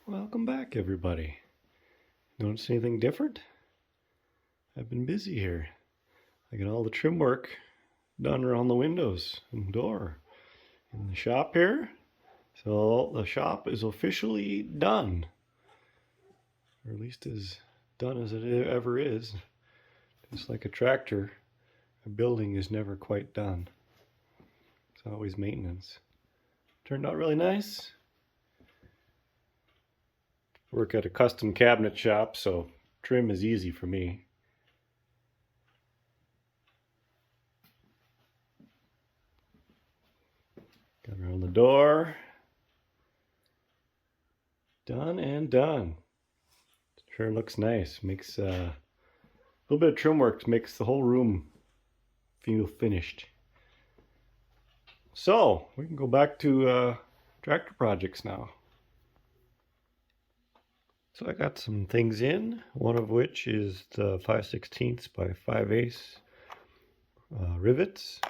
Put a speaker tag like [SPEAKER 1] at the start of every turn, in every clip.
[SPEAKER 1] Welcome back, everybody. Notice anything different? I've been busy here. I got all the trim work done around the windows and door in the shop here. So the shop is officially done, or at least as done as it ever is. Just like a tractor, a building is never quite done. It's always maintenance. Turned out really nice. Work at a custom cabinet shop, so trim is easy for me. Got around the door. Done and done. Sure looks nice. Makes a little bit of trim work makes the whole room feel finished. So we can go back to tractor projects now. So I got some things in, one of which is the 5/16 by 5/8 rivets,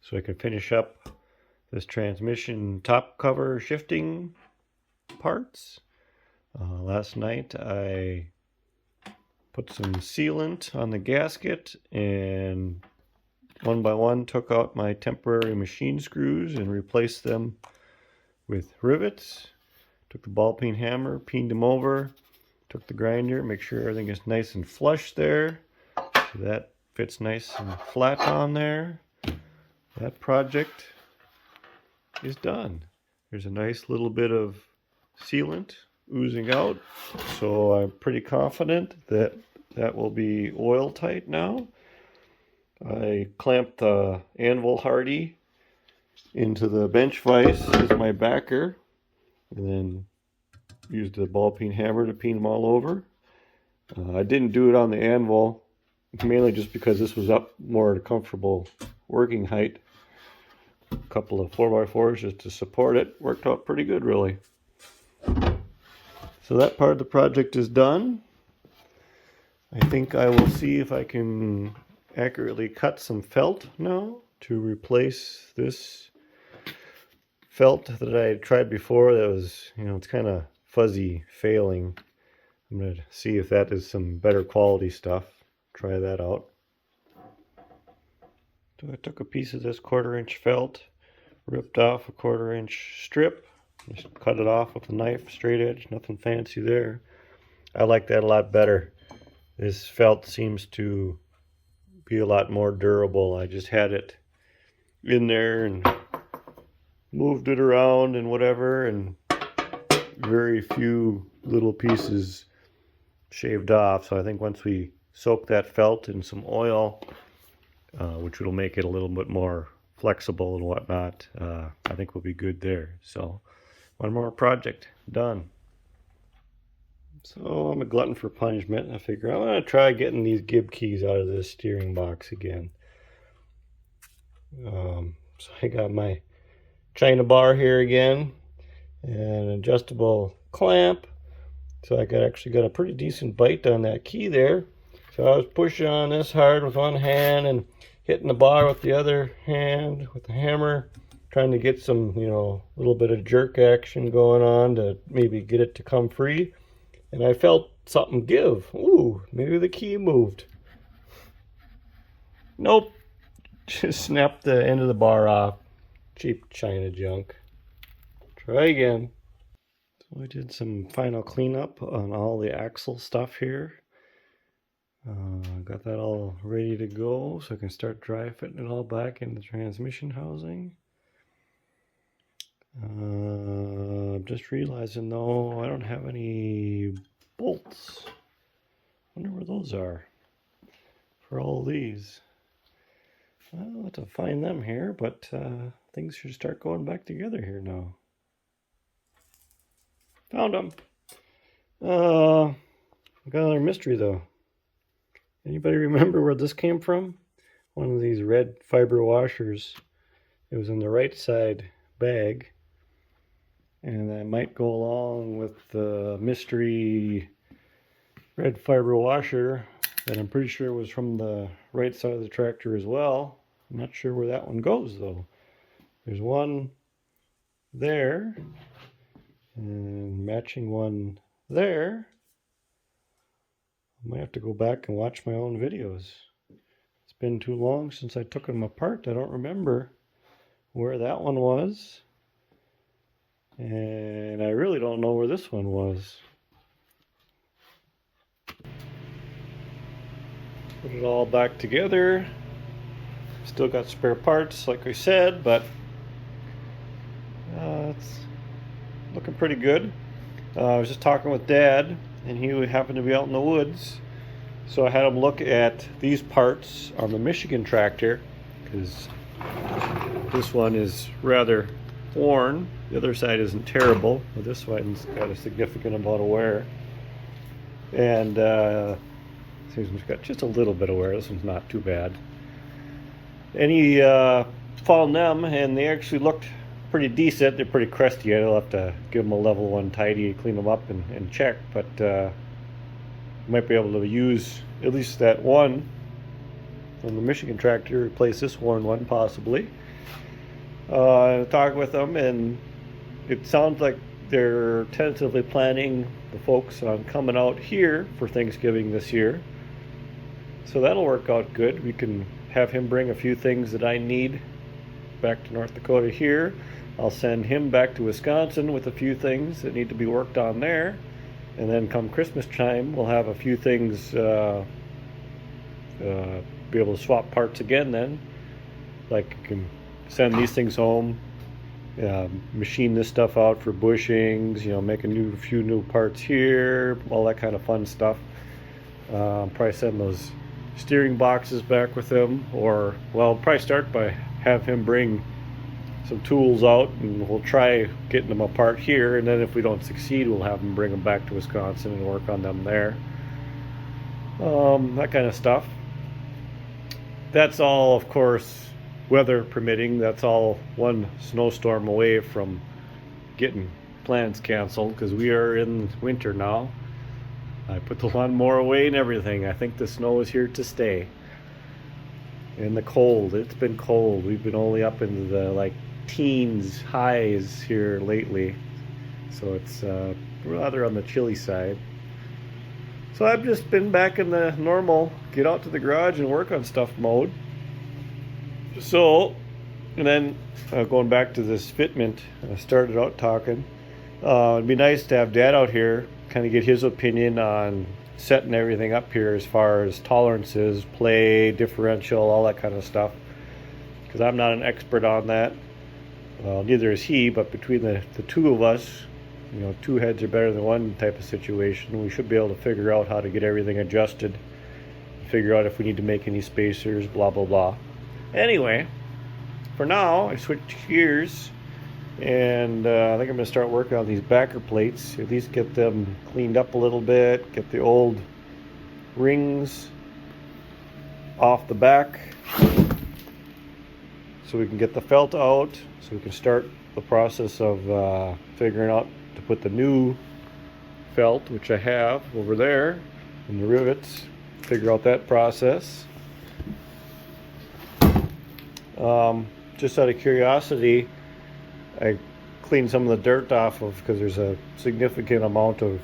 [SPEAKER 1] so I can finish up this transmission top cover shifting parts. Last night I put some sealant on the gasket and one by one took out my temporary machine screws and replaced them with rivets. Took the ball peen hammer, peened them over, took the grinder, make sure everything is nice and flush there. So that fits nice and flat on there. That project is done. There's a nice little bit of sealant oozing out, so I'm pretty confident that that will be oil tight now. I clamped the anvil hardy into the bench vise as my backer, and then used the ball peen hammer to peen them all over. I didn't do it on the anvil, mainly just because this was up more at a comfortable working height. A couple of 4x4s just to support it. Worked out pretty good, really. So that part of the project is done. I think I will see if I can accurately cut some felt now to replace this felt that I tried before that was, it's kind of fuzzy failing. I'm going to see if that is some better quality stuff. Try that out. So I took a piece of this 1/4-inch felt, ripped off a 1/4-inch strip, just cut it off with a knife, straight edge, nothing fancy there. I like that a lot better. This felt seems to be a lot more durable. I just had it in there and moved it around and whatever, and very few little pieces shaved off. So I think once we soak that felt in some oil, which will make it a little bit more flexible and whatnot, I think we'll be good there. So one more project done. So I'm a glutton for punishment. I figure I'm going to try getting these gib keys out of this steering box again. So I got my China bar here again and an adjustable clamp, so I actually got a pretty decent bite on that key there. So I was pushing on this hard with one hand and hitting the bar with the other hand with the hammer, trying to get some, little bit of jerk action going on to maybe get it to come free. And I felt something give. Ooh, maybe the key moved. Nope, just snapped the end of the bar off. Cheap China junk. Try again. So I did some final cleanup on all the axle stuff here. Got that all ready to go, so I can start dry fitting it all back in the transmission housing. I'm just realizing though I don't have any bolts. Wonder where those are for all these. I'll have to find them here, but things should start going back together here now. Found them. Got another mystery though. Anybody remember where this came from? One of these red fiber washers. It was in the right side bag. And that might go along with the mystery red fiber washer that I'm pretty sure was from the right side of the tractor as well. I'm not sure where that one goes though. There's one there, And matching one there. I might have to go back and watch my own videos. It's been too long since I took them apart. I don't remember where that one was. And I really don't know where this one was. Put it all back together. Still got spare parts, like I said, but it's looking pretty good. I was just talking with Dad, and he happened to be out in the woods. So I had him look at these parts on the Michigan tractor, because this one is rather worn. The other side isn't terrible, but this one's got a significant amount of wear. And this one's got just a little bit of wear. This one's not too bad. And he found them, and they actually looked pretty decent. They're pretty crusty. I'll have to give them a level 1 tidy, clean them up, and check. But might be able to use at least that one from the Michigan tractor, replace this worn one possibly. Talk with them, and it sounds like they're tentatively planning, the folks, on coming out here for Thanksgiving this year. So that'll work out good. We can have him bring a few things that I need back to North Dakota here. I'll send him back to Wisconsin with a few things that need to be worked on there. And then come Christmas time, we'll have a few things, be able to swap parts again then. Like, you can send these things home, machine this stuff out for bushings, make a few new parts here, all that kind of fun stuff. Probably send those steering boxes back with him, or, well, probably start by have him bring some tools out, and we'll try getting them apart here, and then if we don't succeed, we'll have them bring them back to Wisconsin and work on them there. That kind of stuff. That's all, of course, weather permitting. That's all one snowstorm away from getting plans canceled, because we are in winter now. I put the lawnmower away and everything. I think the snow is here to stay. And the cold, it's been cold. We've been only up into the teens highs here lately, so it's rather on the chilly side. So I've just been back in the normal get out to the garage and work on stuff mode. So, and then going back to this fitment, I started out talking. It'd be nice to have Dad out here, kind of get his opinion on setting everything up here as far as tolerances, play, differential, all that kind of stuff, because I'm not an expert on that. Well, neither is he, but between the two of us, two heads are better than one type of situation. We should be able to figure out how to get everything adjusted, figure out if we need to make any spacers, blah, blah, blah. Anyway, for now, I switched gears, and I think I'm going to start working on these backer plates, at least get them cleaned up a little bit, get the old rings off the back, so we can get the felt out, so we can start the process of figuring out to put the new felt, which I have over there, and the rivets, figure out that process. Just out of curiosity, I cleaned some of the dirt off of, because there's a significant amount of,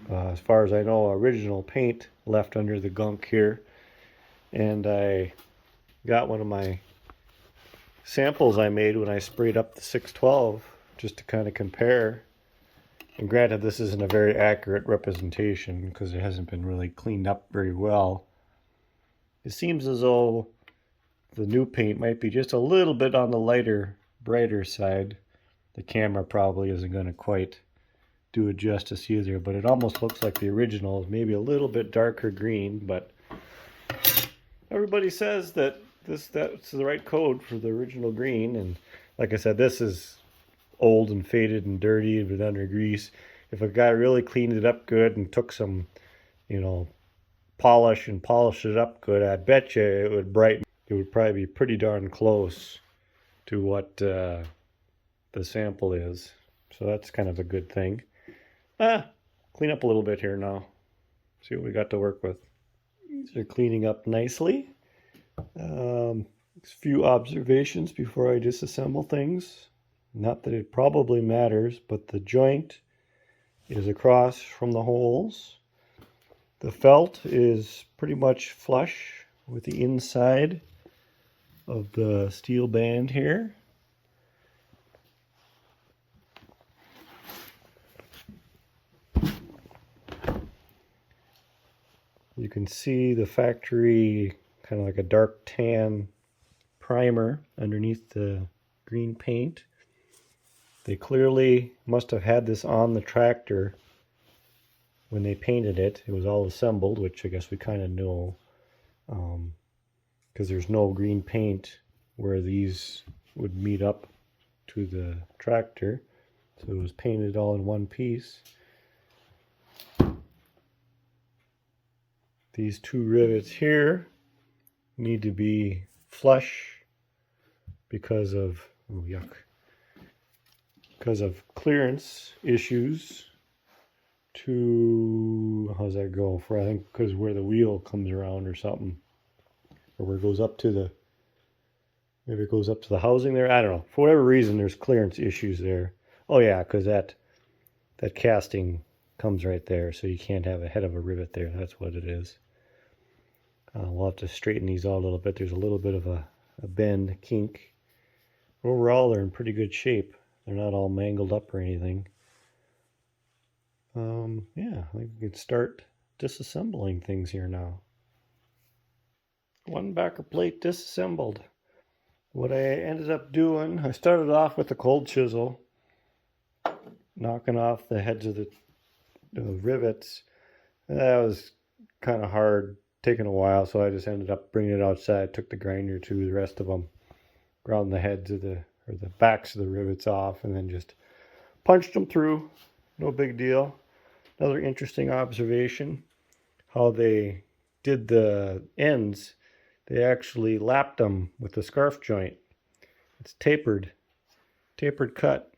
[SPEAKER 1] as far as I know, original paint left under the gunk here, and I got one of my samples I made when I sprayed up the 612 just to kind of compare. And granted, this isn't a very accurate representation because it hasn't been really cleaned up very well. It seems as though the new paint might be just a little bit on the lighter, brighter side. The camera probably isn't going to quite do it justice either, but it almost looks like the original, maybe a little bit darker green, but everybody says that that's the right code for the original green. And like I said, this is old and faded and dirty and been under grease. If a guy really cleaned it up good and took some, polish and polished it up good, I bet you it would brighten. It would probably be pretty darn close to what the sample is. So that's kind of a good thing. Clean up a little bit here now. See what we got to work with. These are cleaning up nicely. A few observations before I disassemble things. Not that it probably matters, but the joint is across from the holes. The felt is pretty much flush with the inside of the steel band here. You can see the factory kind of like a dark tan primer underneath the green paint. They clearly must have had this on the tractor when they painted it. It was all assembled, which I guess we kind of know, because there's no green paint where these would meet up to the tractor. So it was painted all in one piece. These two rivets here need to be flush because of, oh yuck, because of clearance issues to, how's that go, for I think because where the wheel comes around or something, or where it goes up to the, maybe it goes up to the housing there, I don't know, for whatever reason there's clearance issues there. Oh yeah, because that casting comes right there, so you can't have a head of a rivet there. That's what it is. We'll have to straighten these out a little bit. There's a little bit of a bend, kink. Overall, they're in pretty good shape. They're not all mangled up or anything. Yeah, I think we can start disassembling things here now. One backer plate disassembled. What I ended up doing, I started off with a cold chisel, knocking off the heads of the rivets. That was kind of hard, taking a while, so I just ended up bringing it outside, took the grinder to the rest of them, ground the heads of the backs of the rivets off, and then just punched them through. No big deal. Another interesting observation, how they did the ends. They actually lapped them with the scarf joint. It's tapered cut,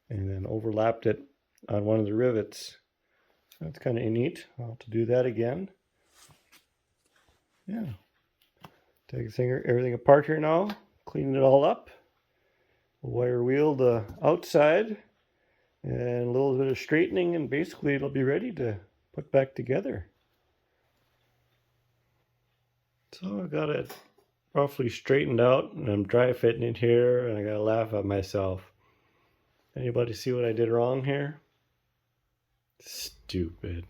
[SPEAKER 1] and then overlapped it on one of the rivets. That's kind of neat. I'll have to do that again. Yeah. Take everything apart here now, clean it all up. We'll wire wheel the outside and a little bit of straightening, and basically it'll be ready to put back together. So I got it roughly straightened out, and I'm dry fitting it here, and I gotta laugh at myself. Anybody see what I did wrong here? Stupid.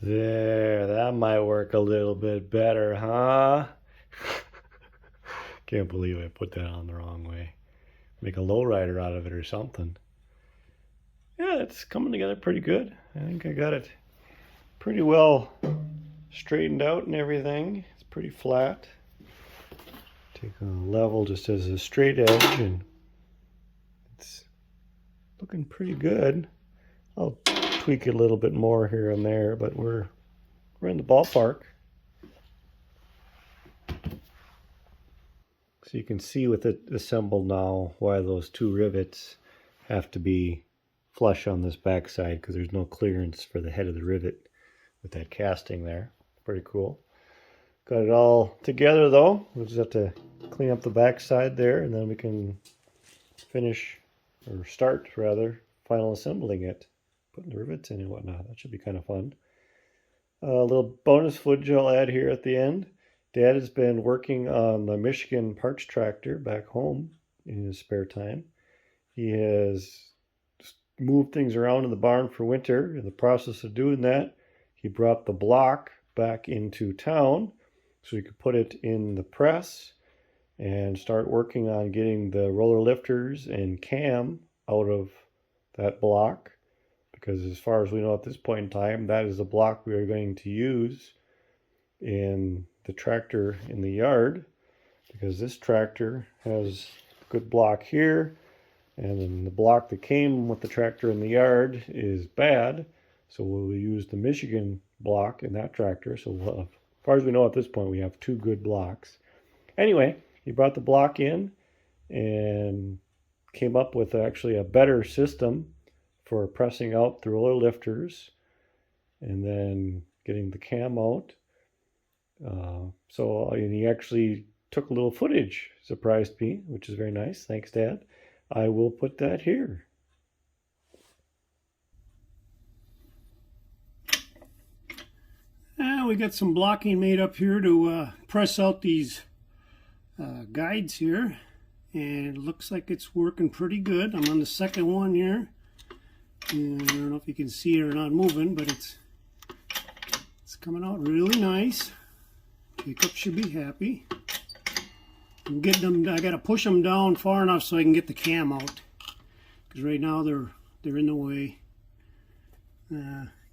[SPEAKER 1] There, that might work a little bit better, huh? Can't believe I put that on the wrong way. Make a lowrider out of it or something. Yeah, it's coming together pretty good. I think I got it pretty well straightened out and everything. It's pretty flat. Take a level just as a straight edge, and it's looking pretty good. I'll tweak it a little bit more here and there, but we're in the ballpark. So you can see with it assembled now why those two rivets have to be flush on this back side, because there's no clearance for the head of the rivet with that casting there. Pretty cool. Got it all together though. We'll just have to clean up the back side there, and then we can finish, or start rather, final assembling it. Putting the rivets in and whatnot. That should be kind of fun. A little bonus footage I'll add here at the end. Dad has been working on the Michigan parts tractor back home in his spare time. He has moved things around in the barn for winter. In the process of doing that, he brought the block back into town so he could put it in the press and start working on getting the roller lifters and cam out of that block, because as far as we know at this point in time, that is the block we are going to use in the tractor in the yard, because this tractor has a good block here, and then the block that came with the tractor in the yard is bad, so we'll use the Michigan block in that tractor. So we'll have, as far as we know at this point, we have two good blocks. Anyway, he brought the block in and came up with actually a better system for pressing out the roller lifters and then getting the cam out. So he actually took a little footage, surprised me, which is very nice. Thanks, Dad. I will put that here.
[SPEAKER 2] We got some blocking made up here to press out these guides here, and it looks like it's working pretty good. I'm on the second one here, and I don't know if you can see it or not moving, but it's coming out really nice. Jacob should be happy. I'm getting them. I got to push them down far enough so I can get the cam out, because right now they're in the way.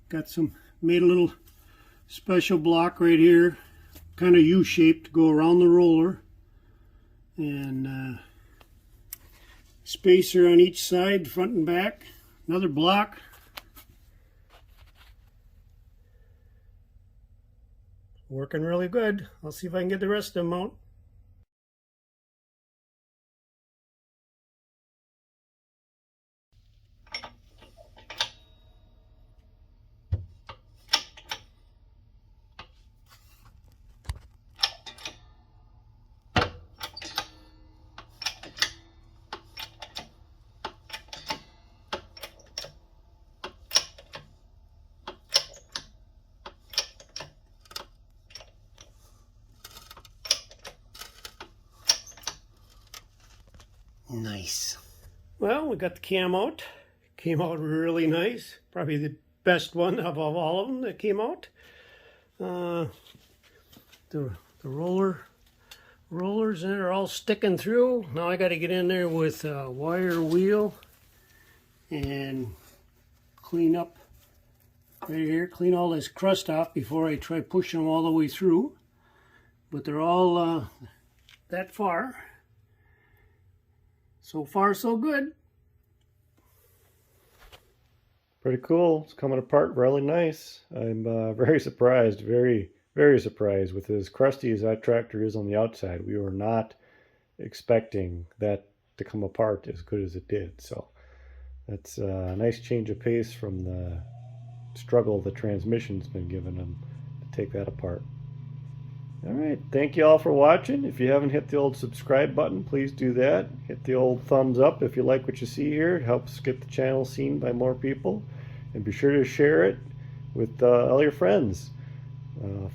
[SPEAKER 2] Got some, made a little special block right here, kind of U-shaped to go around the roller, and spacer on each side, front and back. Another block. Working really good. I'll see if I can get the rest of them out. Nice. Well, we got the cam out. Came out really nice. Probably the best one of all of them that came out. The rollers in are all sticking through. Now I got to get in there with a wire wheel and clean up right here. Clean all this crust off before I try pushing them all the way through. But they're all that far. So far, so good.
[SPEAKER 1] Pretty cool. It's coming apart really nice. I'm very surprised, very surprised with as crusty as that tractor is on the outside. We were not expecting that to come apart as good as it did. So that's a nice change of pace from the struggle the transmission's been giving them to take that apart. All right, thank you all for watching. If you haven't hit the old subscribe button, please do that. Hit the old thumbs up if you like what you see here. It helps get the channel seen by more people. And be sure to share it with all your friends.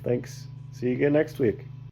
[SPEAKER 1] Thanks. See you again next week.